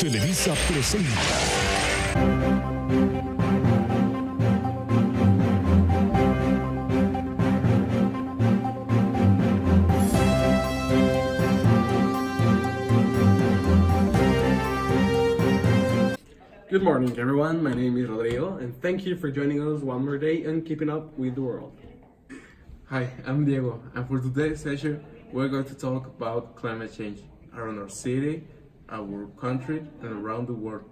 Televisa presenta. Good morning, everyone. My name is Rodrigo, and thank you for joining us one more day on Keeping Up with the World. Hi, I'm Diego, and for today's session, we're going to talk about climate change around our city, our country, and around the world.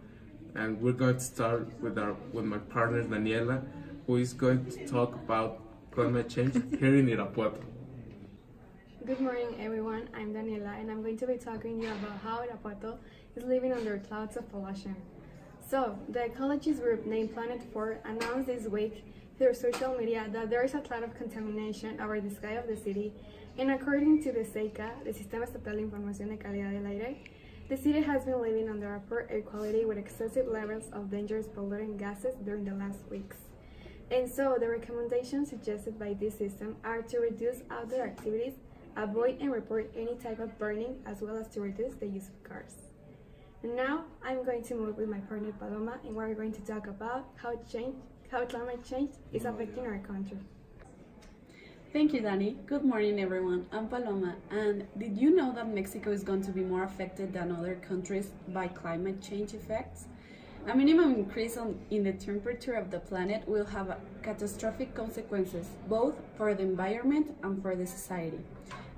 And we're going to start with my partner Daniela, who is going to talk about climate change here in Irapuato. Good morning, everyone. I'm Daniela, and I'm going to be talking to you about how Irapuato is living under clouds of pollution. So, the ecologist group named Planet 4 announced this week through social media that there is a cloud of contamination over the sky of the city, and according to the SEICA, the Sistema Estatal de Información de Calidad del Aire, the city has been living under a poor air quality with excessive levels of dangerous pollutant gases during the last weeks. And so, the recommendations suggested by this system are to reduce outdoor activities, avoid and report any type of burning, as well as to reduce the use of cars. Now, I'm going to move with my partner Paloma, and we're going to talk about how climate change is affecting our country. Thank you, Danny. Good morning, everyone. I'm Paloma, and did you know that Mexico is going to be more affected than other countries by climate change effects? A minimum increase in the temperature of the planet will have catastrophic consequences, both for the environment and for the society.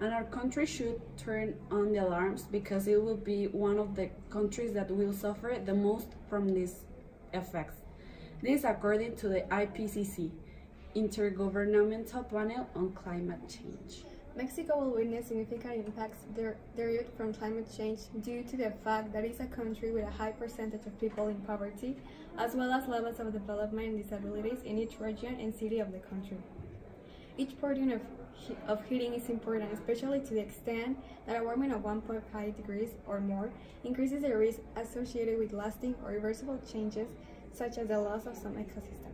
And our country should turn on the alarms because it will be one of the countries that will suffer the most from these effects. This according to the IPCC, Intergovernmental Panel on Climate Change. Mexico will witness significant impacts derived from climate change due to the fact that it's a country with a high percentage of people in poverty, as well as levels of development and disabilities in each region and city of the country. Each portion of heating is important, especially to the extent that a warming of 1.5 degrees or more increases the risk associated with lasting or reversible changes, such as the loss of some ecosystems.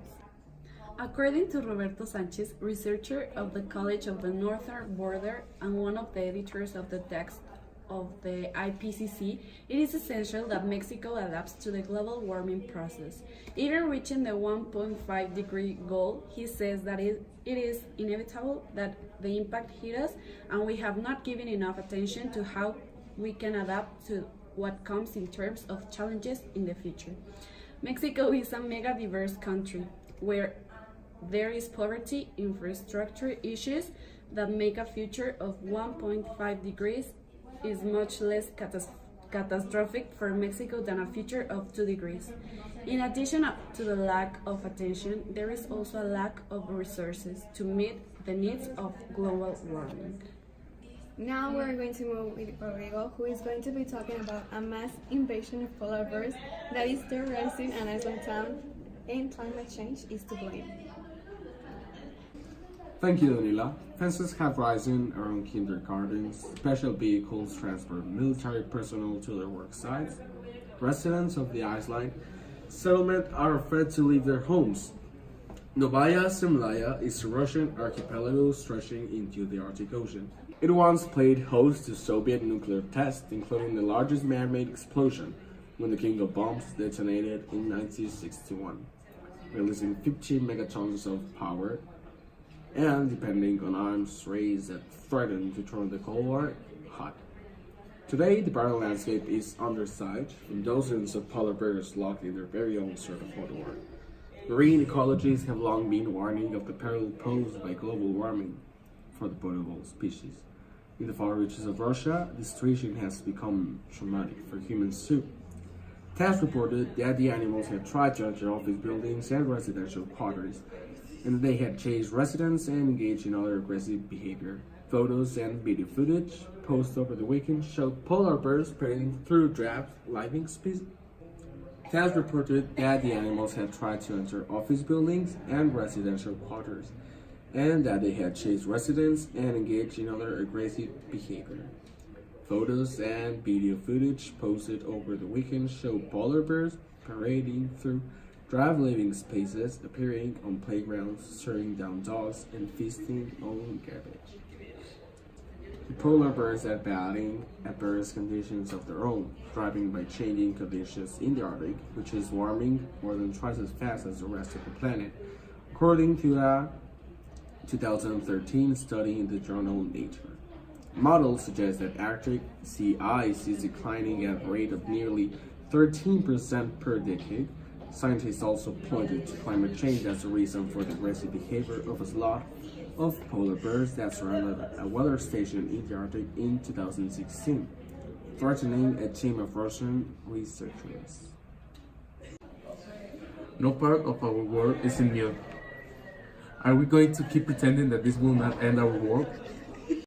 According to Roberto Sanchez, researcher of the College of the Northern Border and one of the editors of the text of the IPCC, it is essential that Mexico adapts to the global warming process. Even reaching the 1.5 degree goal, he says that it is inevitable that the impact hit us, and we have not given enough attention to how we can adapt to what comes in terms of challenges in the future. Mexico is a mega diverse country where there is poverty, infrastructure issues that make a future of 1.5 degrees is much less catastrophic for Mexico than a future of 2 degrees. In addition to the lack of attention, there is also a lack of resources to meet the needs of global warming. Now we're going to move with Rodrigo, who is going to be talking about a mass invasion of polar bears that is terrorizing an island town, and climate change is to blame. Thank you, Daniela. Fences have risen around kindergartens, special vehicles transport military personnel to their work sites. Residents of the island settlement are afraid to leave their homes. Novaya Zemlya is a Russian archipelago stretching into the Arctic Ocean. It once played host to Soviet nuclear tests, including the largest man-made explosion when the King of Bombs detonated in 1961, releasing 15 megatons of power and depending on arms race that threatened to turn the Cold War hot. Today, the barren landscape is under siege from dozens of polar bears locked in their very own sort of hot war. Marine ecologists have long been warning of the peril posed by global warming for the potable species. In the far reaches of Russia, the situation has become traumatic for humans too. TASS reported that the animals had tried to enter office buildings and residential quarters, and they had chased residents and engaged in other aggressive behavior. Photos and video footage posted over the weekend showed polar bears parading through draft living space. TASS reported that the animals had tried to enter office buildings and residential quarters, and that they had chased residents and engaged in other aggressive behavior. Photos and video footage posted over the weekend showed polar bears parading through draft living spaces, appearing on playgrounds, staring down dogs, and feasting on garbage. Polar bears are battling adverse conditions of their own, driven by changing conditions in the Arctic, which is warming more than twice as fast as the rest of the planet, according to a 2013 study in the journal Nature. Models suggest that Arctic sea ice is declining at a rate of nearly 13% per decade. Scientists also pointed to climate change as a reason for the aggressive behavior of a lot of polar bears that surrounded a weather station in the Arctic in 2016, threatening a team of Russian researchers. No part of our world is immune. Are we going to keep pretending that this will not end our world?